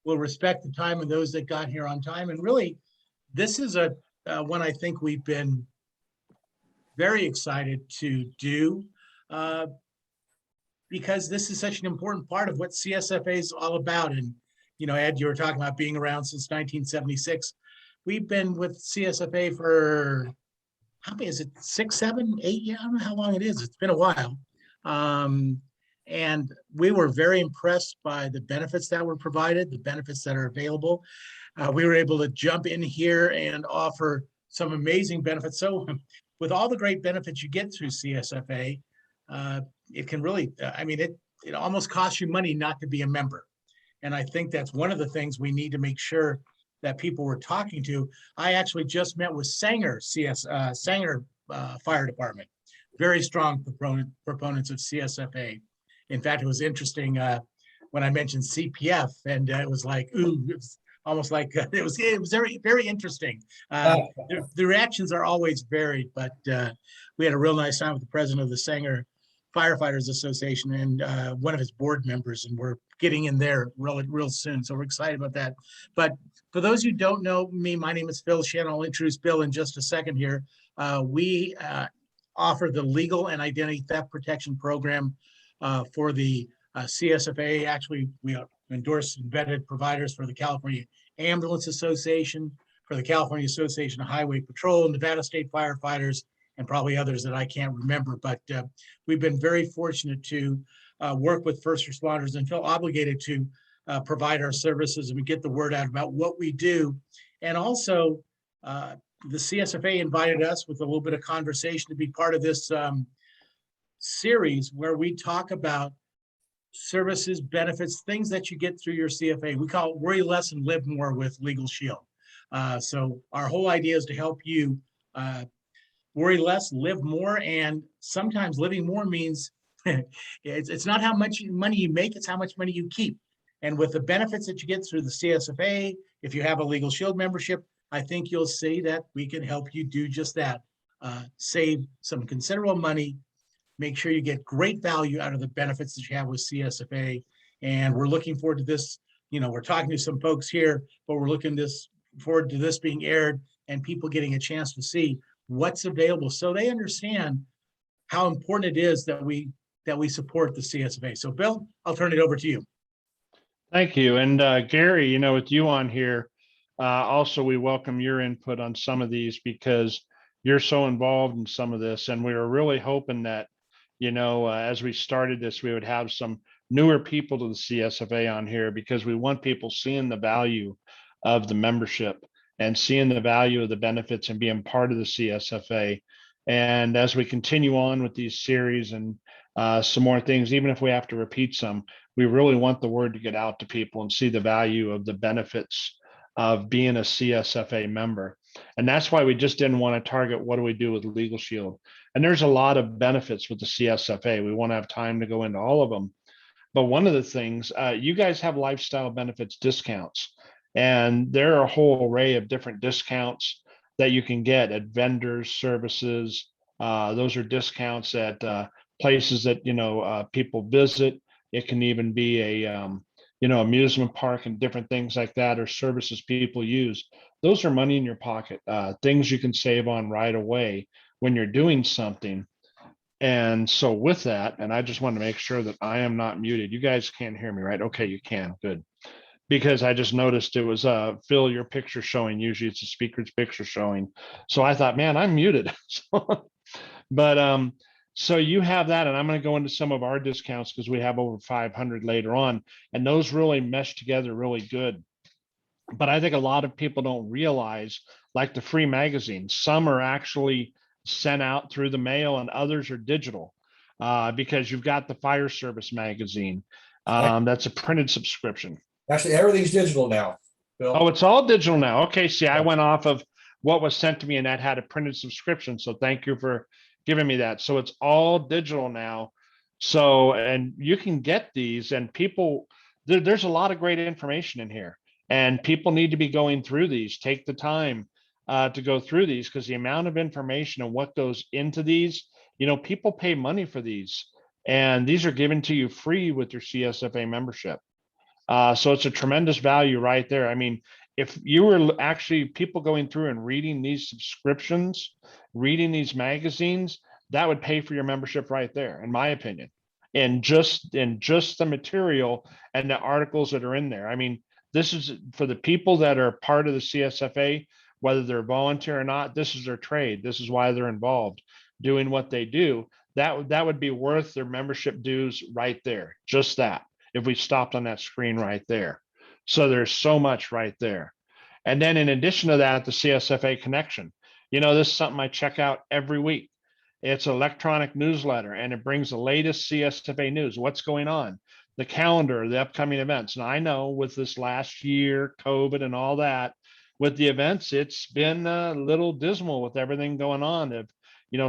We'll respect the time of those that got here on time. And really, this is a one I think we've been very excited to do because this is such an important part of what CSFA is all about. And, you know, Ed, you were talking about being around since 1976. We've been with CSFA for, how many is it, 6, 7, 8 years? I don't know how long it is. It's been a while. And we were very impressed by the benefits that were provided, the benefits that are available. We were able to jump in here and offer some amazing benefits. So with all the great benefits you get through CSFA, it can really, I mean, it almost costs you money not to be a member. And I think that's one of the things we need to make sure that people we're talking to. I actually just met with Sanger Fire Department, very strong proponents of CSFA. In fact, it was interesting when I mentioned CPF, and it was like, ooh, it was almost like it was very, very interesting. The reactions are always varied, but we had a real nice time with the president of the Sanger Firefighters Association and one of his board members, and we're getting in there real soon. So we're excited about that. But for those who don't know me, my name is Phil Shannon. I'll introduce Bill in just a second here. We offer the legal and identity theft protection program for the CSFA. Actually, we endorse and vetted providers for the California Ambulance Association, for the California Association of Highway Patrol, Nevada State Firefighters, and probably others that I can't remember. But we've been very fortunate to work with first responders and feel obligated to provide our services and get the word out about what we do. And also, the CSFA invited us with a little bit of conversation to be part of this series where we talk about services, benefits, things that you get through your CFA. We call it Worry Less and Live More with Legalshield. So our whole idea is to help you worry less, live more, and sometimes living more means it's not how much money you make, it's how much money you keep. And with the benefits that you get through the CSFA, if you have a Legalshield membership, I think you'll see that we can help you do just that. Save some considerable money, make sure you get great value out of the benefits that you have with CSFA. And we're looking forward to this. You know, we're talking to some folks here, but we're looking forward to this being aired and people getting a chance to see what's available so they understand how important it is that we support the CSFA. So Bill, I'll turn it over to you. Thank you. And Gary, you know, with you on here, also we welcome your input on some of these because you're so involved in some of this. And we were really hoping that, you know, as we started this, we would have some newer people to the CSFA on here because we want people seeing the value of the membership and seeing the value of the benefits and being part of the CSFA. And as we continue on with these series and some more things, even if we have to repeat some, we really want the word to get out to people and see the value of the benefits of being a CSFA member. And that's why we just didn't want to target what do we do with Legalshield. And there's a lot of benefits with the CSFA. We want to have time to go into all of them. But one of the things, you guys have lifestyle benefits discounts. And there are a whole array of different discounts that you can get at vendors, services. Those are discounts at places that, you know, people visit. It can even be a, you know, amusement park and different things like that, or services people use. Those are money in your pocket, things you can save on right away when you're doing something. And so with that, and I just want to make sure that I am not muted. You guys can't hear me, right? Okay, you can. Good. Because I just noticed it was Phil, your picture showing. Usually it's a speaker's picture showing. So I thought, man, I'm muted. But so you have that, and I'm going to go into some of our discounts because we have over 500 later on, and those really mesh together really good. But I think a lot of people don't realize, like the free magazines, some are actually sent out through the mail and others are digital because you've got the fire service magazine. That's a printed subscription. Actually, everything's digital now, Bill. Oh, it's all digital now. Okay, see, I went off of what was sent to me and that had a printed subscription. So thank you for giving me that. So it's all digital now. So, and you can get these, and people, there's a lot of great information in here, and people need to be going through these. Take the time to go through these because the amount of information and what goes into these People pay money for these, and these are given to you free with your CSFA membership. So it's a tremendous value right there. I mean, if you were actually people going through and reading these subscriptions, reading these magazines, that would pay for your membership right there, in my opinion. And just the material and the articles that are in there. I mean, this is for the people that are part of the CSFA, whether they're volunteer or not. This is their trade. This is why they're involved doing what they do. That would be worth their membership dues right there. Just that, if we stopped on that screen right there. So there's so much right there. And then in addition to that, the CSFA connection. This is something I check out every week. It's an electronic newsletter, and it brings the latest CSFA news, what's going on, the calendar, the upcoming events. And I know with this last year, COVID and all that, with the events, it's been a little dismal with everything going on.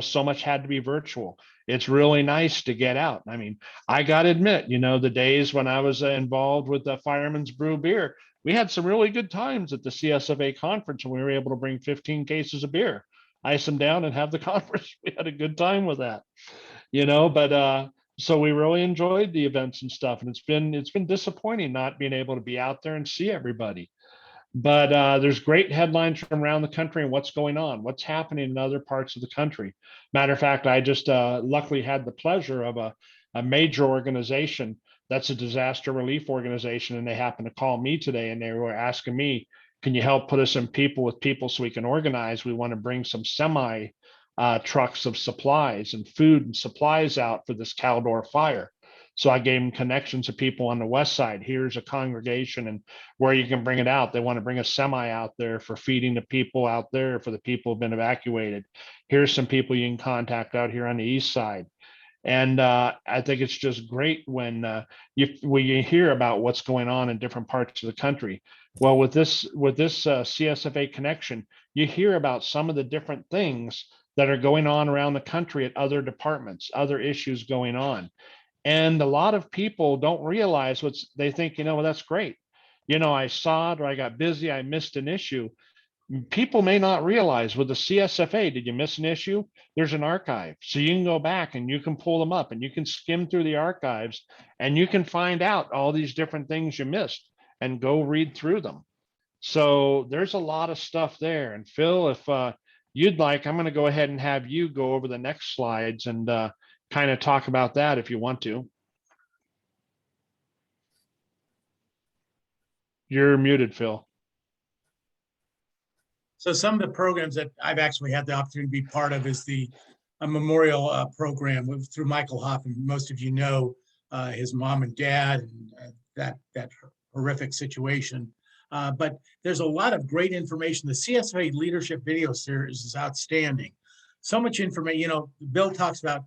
So much had to be virtual. It's really nice to get out. I mean, I got to admit, the days when I was involved with the Fireman's Brew beer, we had some really good times at the CSFA conference, and we were able to bring 15 cases of beer, ice them down, and have the conference. We had a good time with that, but so we really enjoyed the events and stuff. And it's been disappointing not being able to be out there and see everybody. But there's great headlines from around the country and what's going on, what's happening in other parts of the country. Matter of fact, I just luckily had the pleasure of a major organization that's a disaster relief organization, and they happened to call me today, and they were asking me, can you help put us in with people so we can organize? We want to bring some semi trucks of supplies and food and supplies out for this Caldor fire. So I gave them connections of people on the west side. Here's a congregation and where you can bring it out. They want to bring a semi out there for feeding the people out there, for the people who've been evacuated. Here's some people you can contact out here on the east side. And I think it's just great when you hear about what's going on in different parts of the country. Well, with this CSFA connection, you hear about some of the different things that are going on around the country at other departments, other issues going on. And a lot of people don't realize they think, well, that's great. I saw it, or I got busy, I missed an issue. People may not realize with the CSFA, did you miss an issue? There's an archive. So you can go back and you can pull them up and you can skim through the archives and you can find out all these different things you missed and go read through them. So there's a lot of stuff there. And Phil, if you'd like, I'm going to go ahead and have you go over the next slides and kind of talk about that if you want to. You're muted, Phil. So some of the programs that I've actually had the opportunity to be part of is a memorial program through Michael Hoffman. Most of you know his mom and dad and that horrific situation. But there's a lot of great information. The CSFA Leadership Video Series is outstanding. So much information. Bill talks about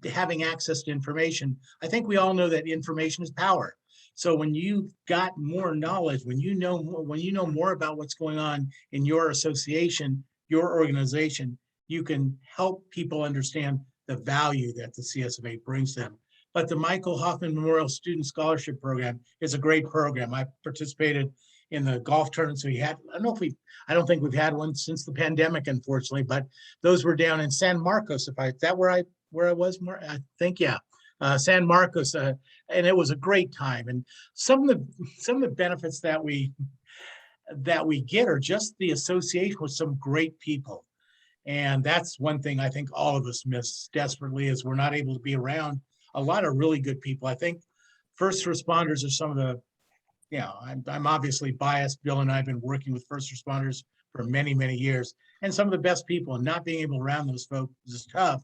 having access to information. I think we all know that information is power. So when you've got more knowledge, when you know more about what's going on in your association, your organization, you can help people understand the value that the CSFA brings them. But the Michael Hoffman Memorial Student Scholarship Program is a great program. I participated in the golf tournaments we had. I don't think we've had one since the pandemic, unfortunately, but those were down in San Marcos. Is that where I was more? I think, yeah. San Marcos, and it was a great time. And some of the benefits that we get are just the association with some great people. And that's one thing I think all of us miss desperately, is we're not able to be around a lot of really good people. I think first responders are some of the, I'm obviously biased. Bill and I have been working with first responders for many, many years, and some of the best people, and not being able around those folks is tough.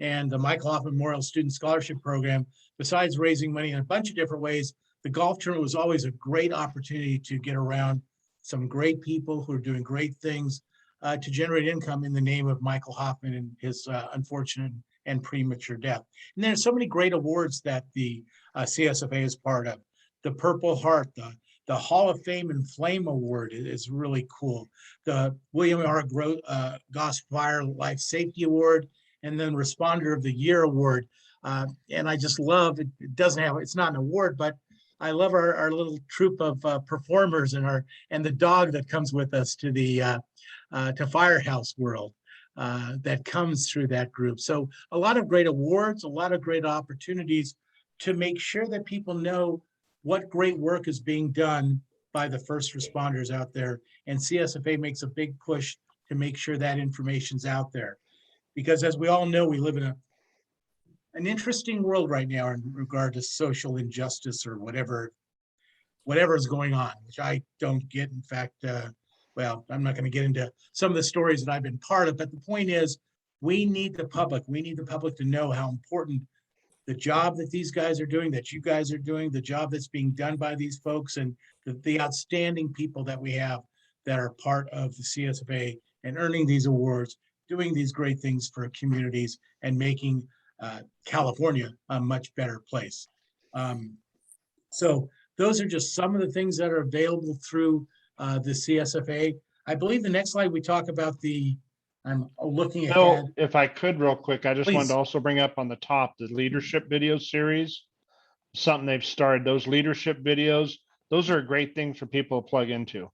And the Michael Hoffman Memorial Student Scholarship Program, besides raising money in a bunch of different ways, the golf tournament was always a great opportunity to get around some great people who are doing great things to generate income in the name of Michael Hoffman and his unfortunate and premature death. And there's so many great awards that the CSFA is part of. The Purple Heart, the Hall of Fame and Flame Award is really cool. The William R. Goss Fire Life Safety Award, and then Responder of the Year Award. And I just love, it's not an award, but I love our little troupe of performers and the dog that comes with us to the to Firehouse World. that comes through that group. So a lot of great awards, a lot of great opportunities to make sure that people know what great work is being done by the first responders out there. And CSFA makes a big push to make sure that information's out there. Because as we all know, we live in an interesting world right now in regard to social injustice or whatever is going on, which I don't get. In fact, well, I'm not going to get into some of the stories that I've been part of, but the point is we need the public to know how important the job that these guys are doing, that you guys are doing, the job that's being done by these folks, and the outstanding people that we have that are part of the CSFA and earning these awards, doing these great things for communities and making California a much better place. So those are just some of the things that are available through the CSFA. I believe the next slide we talk about I'm looking ahead. Bill, if I could real quick, I just wanted Please. to also bring up on the top, the leadership video series, something they've started. Those leadership videos, those are a great thing for people to plug into.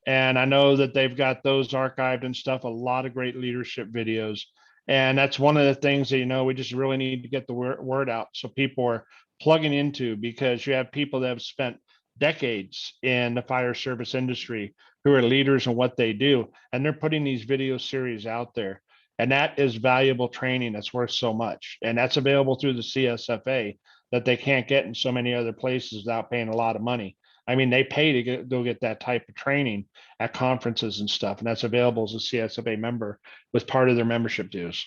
And I know that they've got those archived and stuff, a lot of great leadership videos. And that's one of the things that, we just really need to get the word out so people are plugging into, because you have people that have spent decades in the fire service industry who are leaders in what they do, and they're putting these video series out there. And that is valuable training that's worth so much. And that's available through the CSFA that they can't get in so many other places without paying a lot of money. I mean, they pay to go get that type of training at conferences and stuff, and that's available as a CSFA member with part of their membership dues.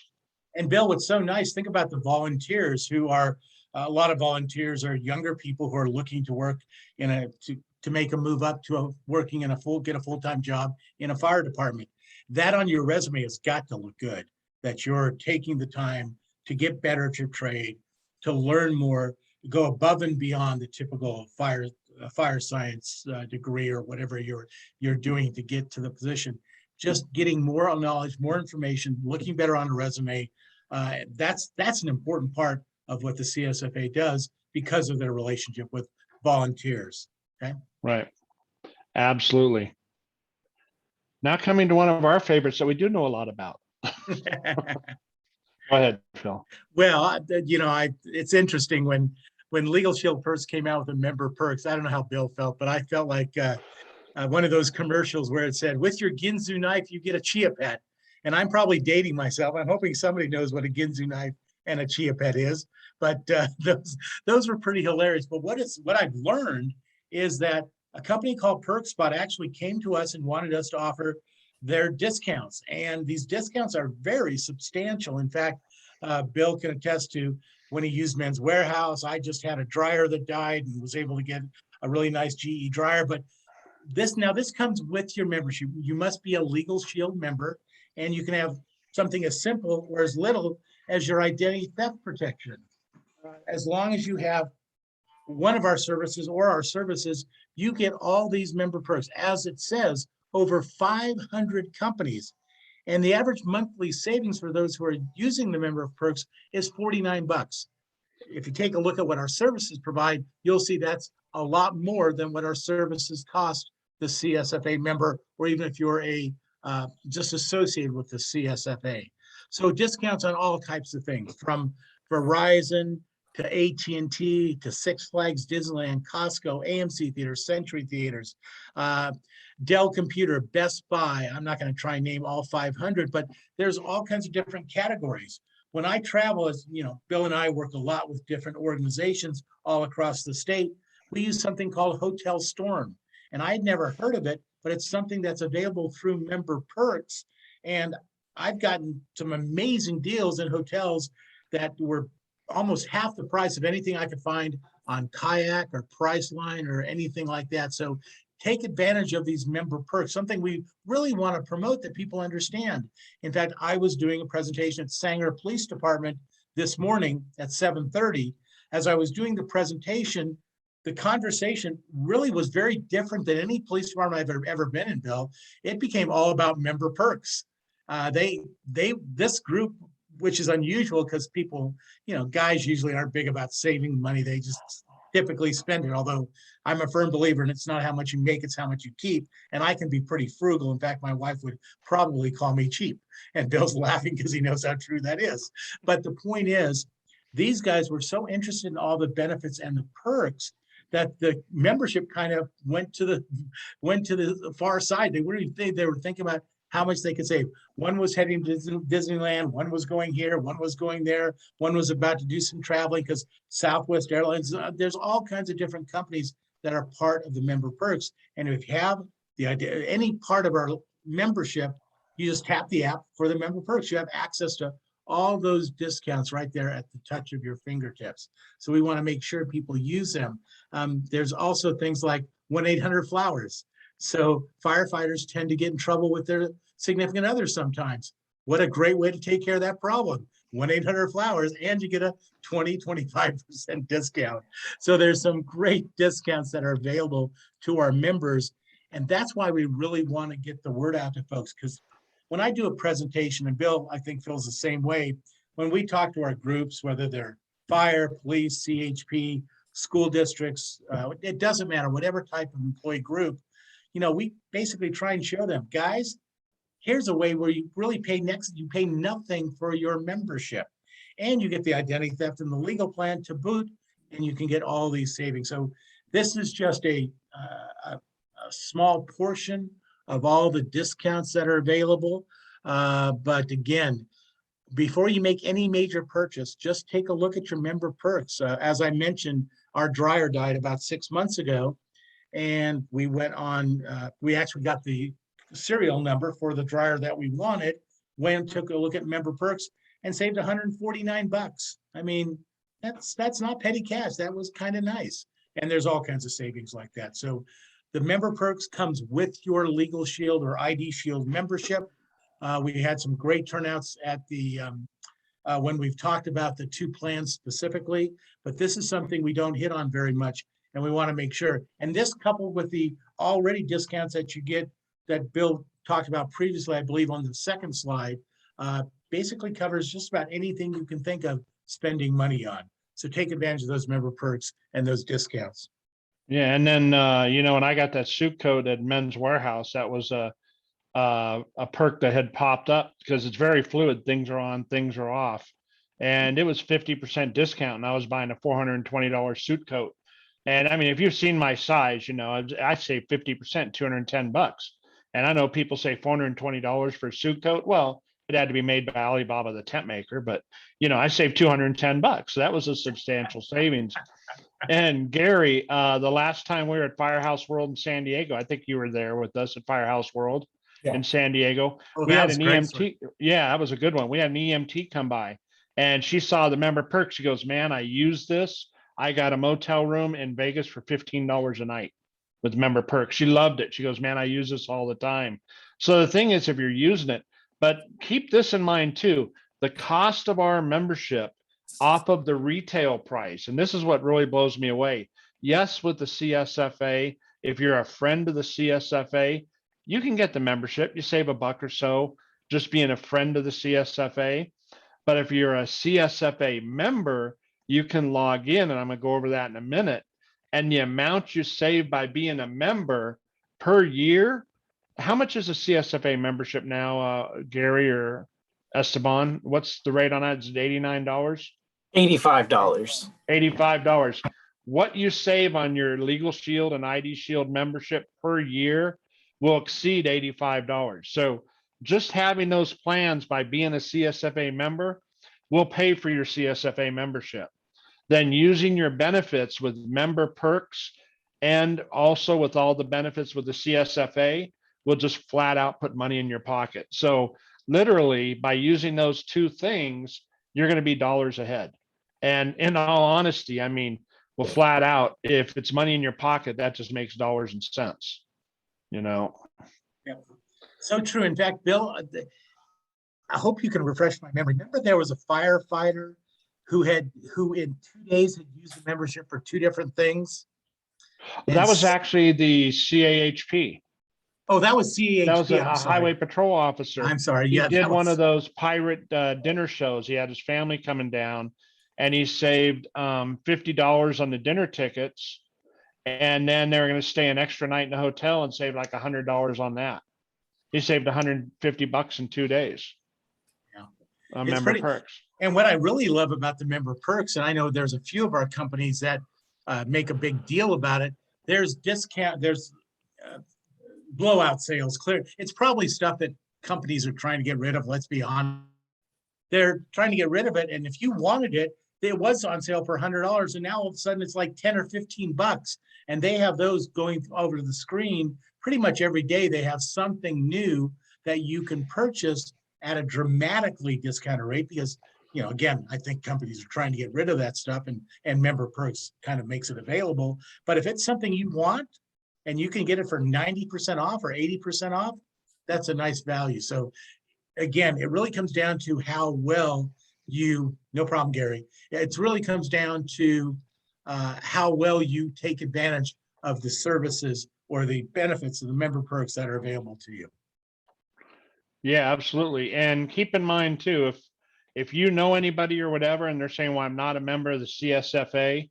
And Bill, what's so nice, think about the volunteers who are, a lot of volunteers are younger people who are looking to work to make a move up to working in get a full-time job in a fire department. That on your resume has got to look good, that you're taking the time to get better at your trade, to learn more, go above and beyond the typical fire science degree or whatever you're doing to get to the position. Just getting more knowledge, more information, looking better on a resume. That's an important part of what the CSFA does because of their relationship with volunteers. Okay. Right. Absolutely. Now coming to one of our favorites that we do know a lot about. Go ahead, Phil. Well, it's interesting when Legalshield first came out with the member perks. I don't know how Bill felt, but I felt like one of those commercials where it said, "With your Ginsu knife, you get a chia pet." And I'm probably dating myself. I'm hoping somebody knows what a Ginsu knife and a chia pet is. But those were pretty hilarious. But what I've learned is that a company called PerkSpot actually came to us and wanted us to offer their discounts. And these discounts are very substantial. In fact, Bill can attest to when he used Men's Warehouse. I just had a dryer that died and was able to get a really nice GE dryer. But this comes with your membership. You must be a Legalshield member, and you can have something as simple or as little as your identity theft protection. As long as you have one of our services or our services, you get all these member perks. As it says, over 500 companies. And the average monthly savings for those who are using the member perks is $49. If you take a look at what our services provide, you'll see that's a lot more than what our services cost the CSFA member, or even if you're just associated with the CSFA. So discounts on all types of things, from Verizon to AT&T to Six Flags, Disneyland, Costco, AMC Theaters, Century Theaters, Dell Computer, Best Buy. I'm not going to try and name all 500, but there's all kinds of different categories. When I travel, as you know, Bill and I work a lot with different organizations all across the state. We use something called Hotel Storm, and I'd never heard of it, but it's something that's available through member perks. And I've gotten some amazing deals in hotels that were almost half the price of anything I could find on Kayak or Priceline or anything like that. So take advantage of these member perks, something we really want to promote that people understand. In fact, I was doing a presentation at Sanger Police Department this morning at 7:30. As I was doing the presentation, the conversation really was very different than any police department I've ever been in, Bill. It became all about member perks. This group, which is unusual because people, guys usually aren't big about saving money. They just typically spend it, although I'm a firm believer in it's not how much you make, it's how much you keep. And I can be pretty frugal. In fact, my wife would probably call me cheap. And Bill's laughing because he knows how true that is. But the point is, these guys were so interested in all the benefits and the perks that the membership kind of went to the far side. They were thinking about how much they could save. One was heading to Disneyland, one was going here, one was going there, one was about to do some traveling because Southwest Airlines, there's all kinds of different companies that are part of the member perks. And if you have the idea, any part of our membership, you just tap the app for the member perks. You have access to all those discounts right there at the touch of your fingertips. So we want to make sure people use them. There's also things like 1-800-Flowers. So firefighters tend to get in trouble with their significant others sometimes. What a great way to take care of that problem. 1-800-Flowers, and you get a 20-25% discount. So there's some great discounts that are available to our members. And that's why we really want to get the word out to folks, because when I do a presentation, and Bill, I think, feels the same way, when we talk to our groups, whether they're fire, police, CHP, school districts, it doesn't matter, whatever type of employee group, we basically try and show them, guys, here's a way where you really you pay nothing for your membership. And you get the identity theft and the legal plan to boot, and you can get all these savings. So this is just a small portion of all the discounts that are available. But again, before you make any major purchase, just take a look at your member perks. As I mentioned, our dryer died about 6 months ago. And we went on, we actually got the serial number for the dryer that we wanted, went and took a look at member perks and saved $149. I mean, that's not petty cash. That was kind of nice. And there's all kinds of savings like that. So the member perks comes with your Legalshield or ID Shield membership. We had some great turnouts at the when we've talked about the two plans specifically, but this is something we don't hit on very much. And we want to make sure. And this, coupled with the already discounts that you get that Bill talked about previously, I believe on the second slide, basically covers just about anything you can think of spending money on. So take advantage of those member perks and those discounts. Yeah, and then when I got that suit coat at Men's Warehouse, that was a perk that had popped up because it's very fluid. Things are on, things are off, and it was 50% discount, and I was buying a $420 suit coat. And I mean, if you've seen my size, I saved 50%, $210. And I know people say $420 for a suit coat. Well, it had to be made by Alibaba, the tent maker, but I saved $210. So that was a substantial savings. And Gary, the last time we were at Firehouse World in San Diego, I think you were there with us at Firehouse World in San Diego. We had an EMT. Yeah, that was a good one. We had an EMT come by, and she saw the member perks. She goes, "Man, I use this. I got a motel room in Vegas for $15 a night with member perks." She loved it. She goes, "Man, I use this all the time." So the thing is, if you're using it, but keep this in mind too, the cost of our membership off of the retail price. And this is what really blows me away. Yes, with the CSFA, if you're a friend of the CSFA, you can get the membership. You save $1 or so just being a friend of the CSFA. But if you're a CSFA member, you can log in, and I'm going to go over that in a minute. And the amount you save by being a member per year, how much is a CSFA membership now, Gary or Esteban? What's the rate on that? Is it $89? $85. $85. What you save on your Legalshield and ID Shield membership per year will exceed $85. So just having those plans by being a CSFA member will pay for your CSFA membership. Then using your benefits with member perks and also with all the benefits with the CSFA will just flat out put money in your pocket. So literally by using those two things, you're going to be dollars ahead. And in all honesty, I mean, well, flat out, if it's money in your pocket, that just makes dollars and cents, Yeah, so true. In fact, Bill, I hope you can refresh my memory. Remember there was a firefighter who in 2 days had used the membership for 2 different things. That was actually the CAHP. Oh, that was CAHP. That was a highway patrol officer. I'm sorry. He Yeah, did one of those pirate dinner shows. He had his family coming down, and he saved $50 on the dinner tickets. And then they were going to stay an extra night in the hotel and save like $100 on that. He saved $150 in 2 days. Yeah. On It's member pretty- perks. And what I really love about the member perks, and I know there's a few of our companies that make a big deal about it. There's discount, there's blowout sales. Clear, it's probably stuff that companies are trying to get rid of. Let's be honest. They're trying to get rid of it, and if you wanted it, it was on sale for $100, and now all of a sudden it's like 10 or 15 bucks. And they have those going over the screen pretty much every day. They have something new that you can purchase at a dramatically discounted rate because, you know, again, I think companies are trying to get rid of that stuff, and member perks kind of makes it available. But if it's something you want and you can get it for 90% off or 80% off, that's a nice value. So again, it really comes down to how well you, no problem, Gary. It really comes down to how well you take advantage of the services or the benefits of the member perks that are available to you. Yeah, absolutely. And keep in mind too, if you know anybody or whatever, and they're saying, well, I'm not a member of the CSFA,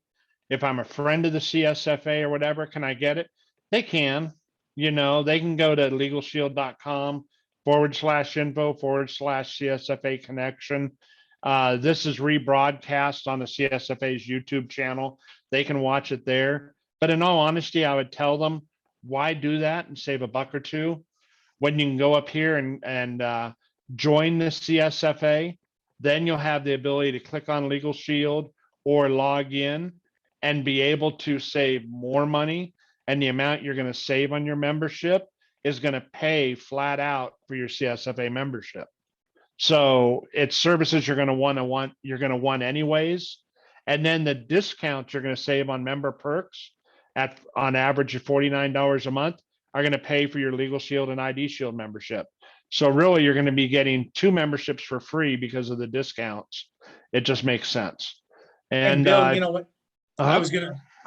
if I'm a friend of the CSFA or whatever, can I get it? They can, you know, they can go to legalshield.com/info/CSFA connection. This is rebroadcast on the CSFA's YouTube channel. They can watch it there. But in all honesty, I would tell them, why do that and save $1 or $2 when you can go up here and join the CSFA? Then you'll have the ability to click on Legal Shield or log in and be able to save more money. And the amount you're going to save on your membership is going to pay flat out for your CSFA membership. So it's services you're going to want anyways. And then the discounts you're going to save on member perks at on average of $49 a month are going to pay for your Legal Shield and ID Shield membership. So really you're going to be getting 2 memberships for free because of the discounts. It just makes sense. And Bill, you know what? uh-huh.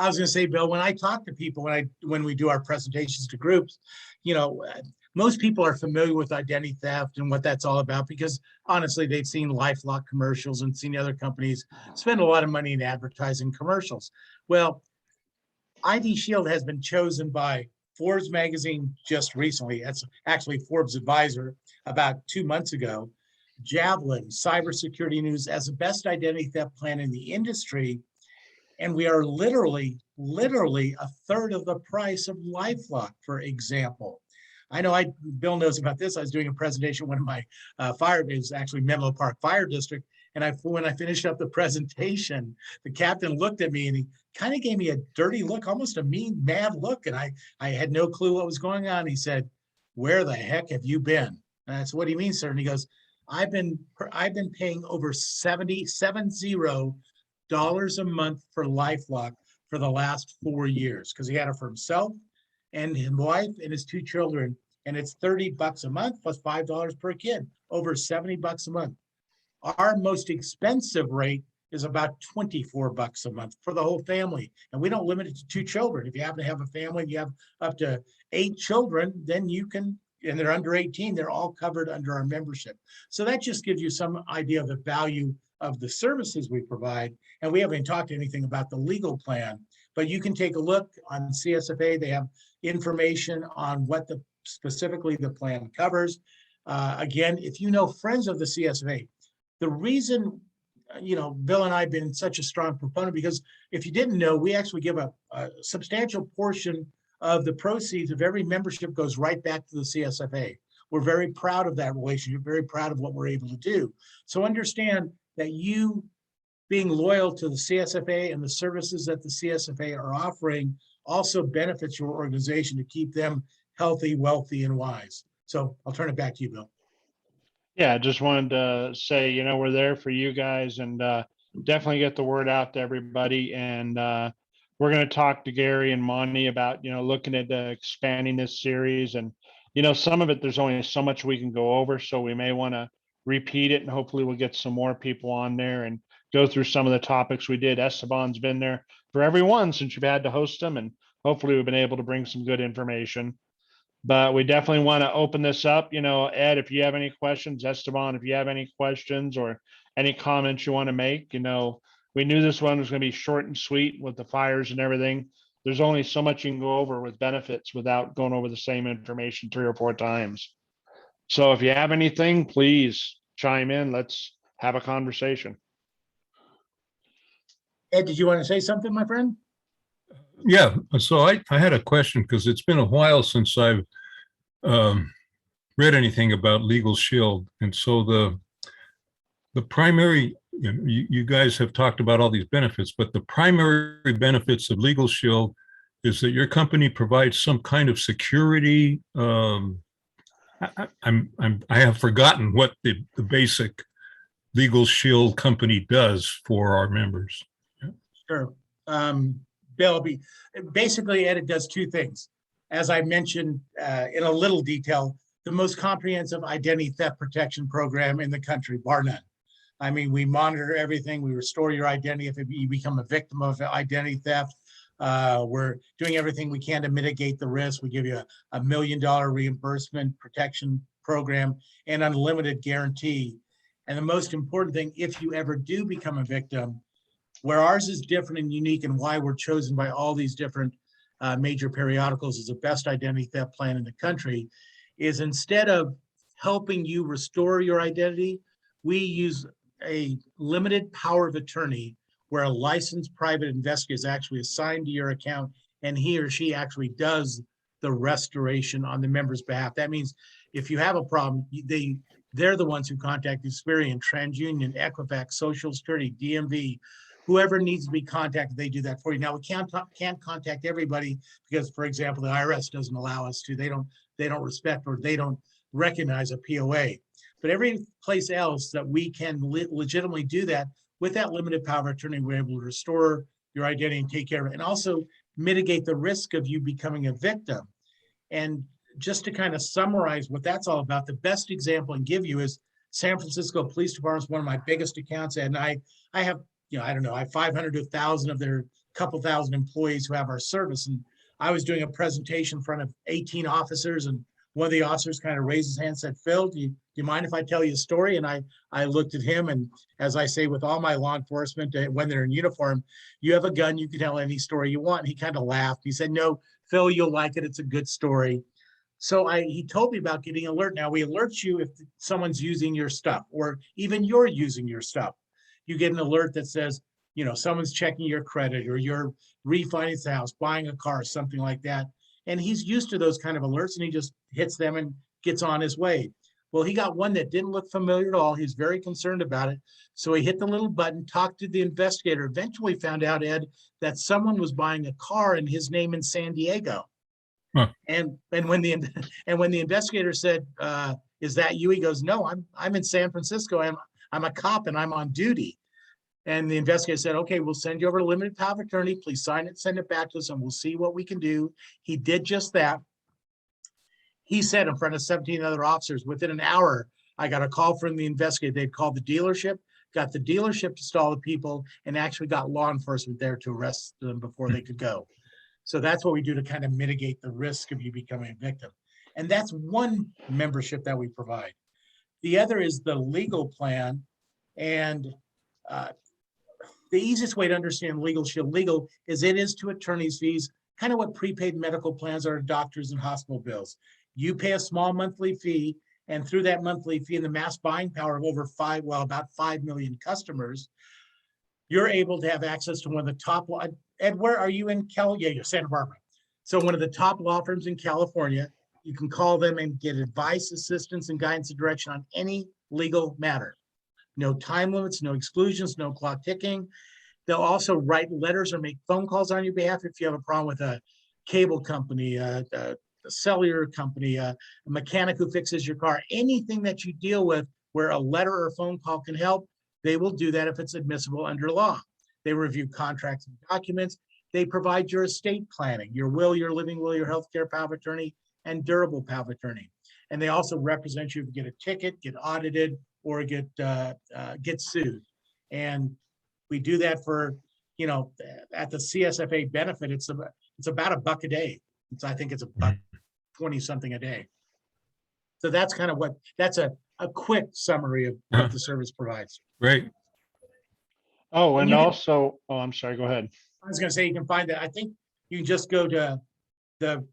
I was gonna say, Bill, when I talk to people, when we do our presentations to groups, you know, most people are familiar with identity theft and what that's all about because honestly, they've seen LifeLock commercials and seen other companies spend a lot of money in advertising commercials. Well, ID Shield has been chosen by Forbes magazine just recently. That's actually Forbes Advisor about 2 months ago. Javelin, Cybersecurity News as the best identity theft plan in the industry. And we are literally a third of the price of LifeLock, for example. I know Bill knows about this. I was doing a presentation, one of my fire, it was actually Menlo Park Fire District. And when I finished up the presentation, the captain looked at me and he kind of gave me a dirty look, almost a mean, mad look. And I had no clue what was going on. He said, "Where the heck have you been?" And that's what he means, sir. And he goes, I've been paying over $70 a month for LifeLock for the last 4 years because he had it for himself and his wife and his 2 children. And it's $30 a month plus $5 per kid, over $70 a month. Our most expensive rate is about $24 a month for the whole family. And we don't limit it to 2 children. If you happen to have a family, you have up to 8 children, then you can, and they're under 18, they're all covered under our membership. So that just gives you some idea of the value of the services we provide. And we haven't talked anything about the legal plan, but you can take a look on CSFA. They have information on what specifically the plan covers. Again, if you know friends of the CSFA, the reason, you know, Bill and I have been such a strong proponent because if you didn't know, we actually give a substantial portion of the proceeds of every membership goes right back to the CSFA. We're very proud of that relationship, very proud of what we're able to do. So understand that you being loyal to the CSFA and the services that the CSFA are offering also benefits your organization to keep them healthy, wealthy, and wise. So I'll turn it back to you, Bill. Yeah, I just wanted to say, you know, we're there for you guys and definitely get the word out to everybody. And we're going to talk to Gary and Monty about, you know, looking at expanding this series. And, you know, some of it, there's only so much we can go over. So we may want to repeat it and hopefully we'll get some more people on there and go through some of the topics we did. Esteban's been there for everyone since you've had to host them. And hopefully we've been able to bring some good information. But we definitely want to open this up. You know, Ed, if you have any questions, Esteban, if you have any questions or any comments you want to make, you know, We knew this one was going to be short and sweet with the fires and everything. There's only so much you can go over with benefits without going over the same information 3 or 4 times. So if you have anything, please chime in. Let's have a conversation. Ed, did you want to say something, my friend? Yeah, so I had a question because it's been a while since I've read anything about Legalshield. And so the primary, you guys have talked about all these benefits, but the primary benefits of Legalshield is that your company provides some kind of security. I have forgotten what the basic Legalshield company does for our members. Sure. Bill, basically, Ed, it does 2 things. As I mentioned in a little detail, the most comprehensive identity theft protection program in the country, bar none. I mean, we monitor everything. We restore your identity if you become a victim of identity theft. We're doing everything we can to mitigate the risk. We give you a $1 million reimbursement protection program and unlimited guarantee. And the most important thing, if you ever do become a victim, where ours is different and unique and why we're chosen by all these different major periodicals as the best identity theft plan in the country, is instead of helping you restore your identity, we use a limited power of attorney where a licensed private investigator is actually assigned to your account and he or she actually does the restoration on the member's behalf. That means if you have a problem, they're the ones who contact Experian, TransUnion, Equifax, Social Security, DMV, whoever needs to be contacted, they do that for you. Now we can't contact everybody because, for example, the IRS doesn't allow us to. They don't respect or they don't recognize a POA. But every place else that we can legitimately do that with that limited power of attorney, we're able to restore your identity and take care of it, and also mitigate the risk of you becoming a victim. And just to kind of summarize what that's all about, the best example I can give you is San Francisco Police Department is one of my biggest accounts, and I have, I don't know, I have 500 to 1,000 of their couple thousand employees who have our service. And I was doing a presentation in front of 18 officers, and one of the officers kind of raised his hand and said, "Phil, do you mind if I tell you a story?" And I looked at him, and as I say with all my law enforcement, when they're in uniform, you have a gun, you can tell any story you want. And he kind of laughed. He said, "No, Phil, you'll like it. It's a good story." So he told me about getting alert. Now we alert you if someone's using your stuff, or even you're using your stuff. You get an alert that says, someone's checking your credit, or you're refinancing the house, buying a car, something like that. And he's used to those kind of alerts, and he just hits them and gets on his way. Well, he got one that didn't look familiar at all. He's very concerned about it. So he hit the little button, talked to the investigator, eventually found out, Ed, that someone was buying a car in his name in San Diego. Huh. And when the investigator said, "Is that you?" He goes, "No, I'm in San Francisco. I'm a cop and I'm on duty." And the investigator said, "Okay, we'll send you over a limited power of attorney. Please sign it, send it back to us, and we'll see what we can do." He did just that. He said in front of 17 other officers, within an hour, I got a call from the investigator. They'd called the dealership, got the dealership to stall the people, and actually got law enforcement there to arrest them before they could go. So that's what we do to kind of mitigate the risk of you becoming a victim. And that's one membership that we provide. The other is the legal plan. And the easiest way to understand Legalshield legal is it is to attorney's fees, kind of what prepaid medical plans are to doctors and hospital bills. You pay a small monthly fee, and through that monthly fee and the mass buying power of about 5 million customers, you're able to have access to one of the top law. Ed, where are you in California? Yeah, you're Santa Barbara. So one of the top law firms in California. You can call them and get advice, assistance, and guidance and direction on any legal matter. No time limits, no exclusions, no clock ticking. They'll also write letters or make phone calls on your behalf if you have a problem with a cable company, a cellular company, a mechanic who fixes your car, anything that you deal with where a letter or phone call can help. They will do that if it's admissible under law. They review contracts and documents. They provide your estate planning, your will, your living will, your healthcare power of attorney, and durable power of attorney. And they also represent you if you get a ticket, get audited, or get sued. And we do that for, at the CSFA benefit, it's about $1 a day. I think it's $1.20 something a day. So that's kind of that's a quick summary of what the service provides. Great. Oh, And and you can- also, oh, I'm sorry, go ahead. I was gonna say, you can find that, I think you can just go to the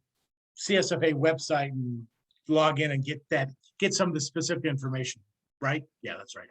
CSFA website and log in and get some of the specific information, right? Yeah, that's right.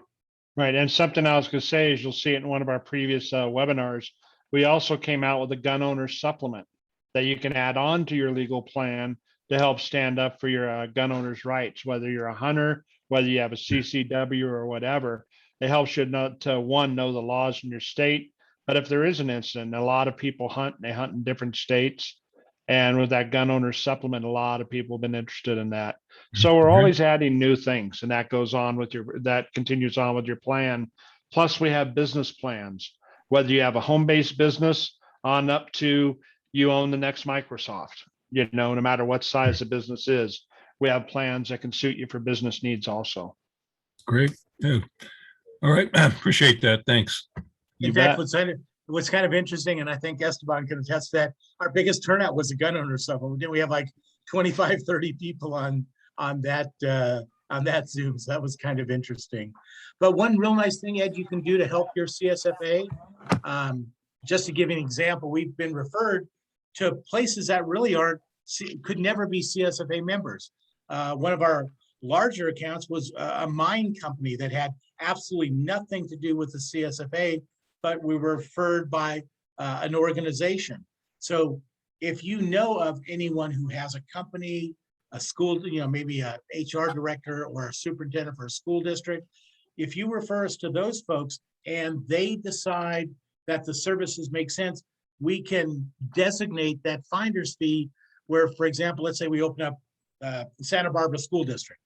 Right, and something I was gonna say is you'll see it in one of our previous webinars. We also came out with a gun owner supplement that you can add on to your legal plan to help stand up for your gun owner's rights, whether you're a hunter, whether you have a CCW or whatever. It helps you know to one, know the laws in your state. But if there is an incident, a lot of people hunt, and they hunt in different states. And with that gun owner supplement, a lot of people have been interested in that. So we're Mhm. always adding new things, and that goes on with that continues on with your plan. Plus, we have business plans, whether you have a home-based business on up to you own the next Microsoft, no matter what size the business is, we have plans that can suit you for business needs also. Great. Yeah. All right. Appreciate that. Thanks. You In fact, bet. what's kind of interesting, and I think Esteban can attest to that, our biggest turnout was the gun owner stuff. We have like 25, 30 people on that Zoom. So that was kind of interesting. But one real nice thing, Ed, you can do to help your CSFA, just to give you an example, we've been referred to places that really could never be CSFA members. One of our larger accounts was a mine company that had absolutely nothing to do with the CSFA, but we were referred by an organization. So if you know of anyone who has a company, a school, maybe a HR director or a superintendent for a school district, if you refer us to those folks and they decide that the services make sense, we can designate that finder's fee where, for example, let's say we open up Santa Barbara School District,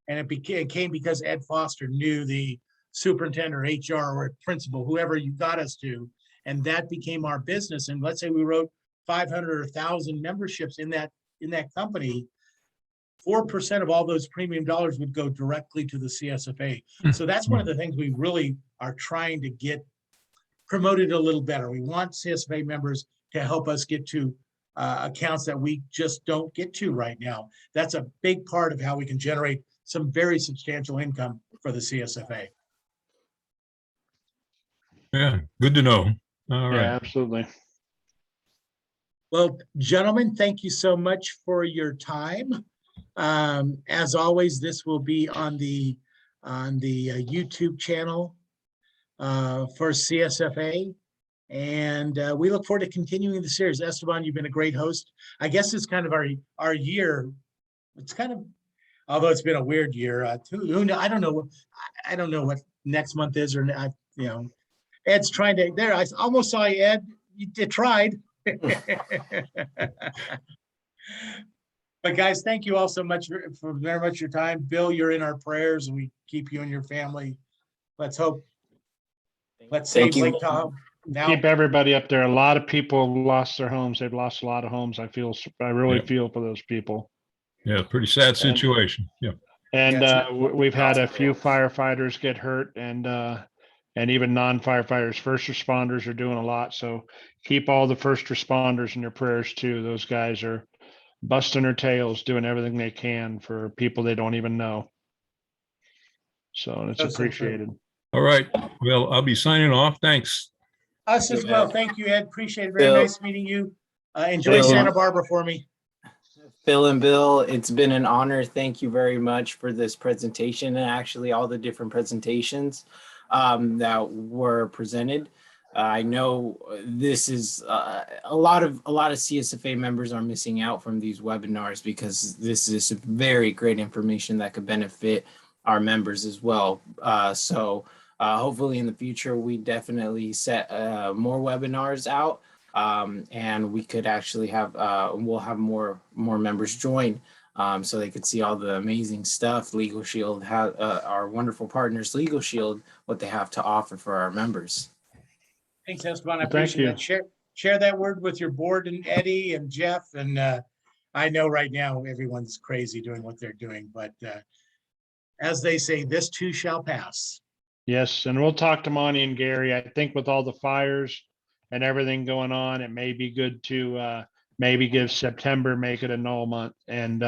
and it came because Ed Foster knew the superintendent or HR or principal, whoever you got us to, and that became our business. And let's say we wrote 500 or 1,000 memberships in that company, 4% of all those premium dollars would go directly to the CSFA. So that's one of the things we really are trying to get promoted a little better. We want CSFA members to help us get to accounts that we just don't get to right now. That's a big part of how we can generate some very substantial income for the CSFA. Yeah. Good to know. All right. Yeah, absolutely. Well, gentlemen, thank you so much for your time. As always, this will be on the YouTube channel for CSFA. And we look forward to continuing the series. Esteban, you've been a great host. I guess it's kind of our year. It's kind of, although it's been a weird year. Who know? I don't know. I don't know what next month is, or Ed's trying to. There, I almost saw you, Ed. You tried. But guys, thank you all so much for very much your time. Bill, you're in our prayers, and we keep you and your family. Let's hope. Let's Thank save you. Lake Tahoe. Now, Keep everybody up there. A lot of people lost their homes. They've lost a lot of homes. I really Yep. feel for those people. Yeah. Pretty sad situation. Yeah. And Yeah, we've had a few firefighters get hurt, and even non-firefighters, first responders are doing a lot. So keep all the first responders in your prayers too. Those guys are busting their tails, doing everything they can for people they don't even know. So it's That's so true. appreciated. All right. Well, I'll be signing off. Thanks. Us as well. Thank you, Ed. Appreciate it. Very Bill. nice meeting you. Enjoy Bill. Santa Barbara for me. Phil and Bill, it's been an honor. Thank you very much for this presentation and actually all the different presentations that were presented. I know this is a lot of CSFA members are missing out from these webinars because this is very great information that could benefit our members as well. So hopefully in the future, we definitely set more webinars out. And we could actually have we'll have more members join so they could see all the amazing stuff Legalshield has, our wonderful partners Legalshield, what they have to offer for our members. Thanks, Esteban. I Thank appreciate you. that. Share that word with your board and Eddie and Jeff. And I know right now everyone's crazy doing what they're doing, but as they say, this too shall pass. Yes, and we'll talk to Monty and Gary. I think with all the fires and everything going on, it may be good to maybe give September, make it a null month, and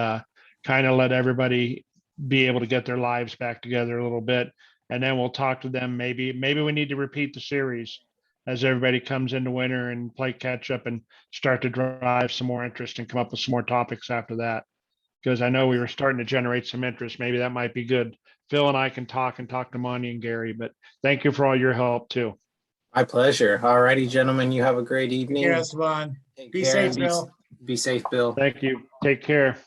kind of let everybody be able to get their lives back together a little bit. And then we'll talk to them. Maybe we need to repeat the series as everybody comes into winter and play catch up and start to drive some more interest and come up with some more topics after that. Because I know we were starting to generate some interest. Maybe that might be good. Phil and I can talk to Monty and Gary, but thank you for all your help too. My pleasure. All righty, gentlemen, you have a great evening. Yes, Vaughn. Take Be care safe, and Bill. be safe, Bill. Thank you. Take care.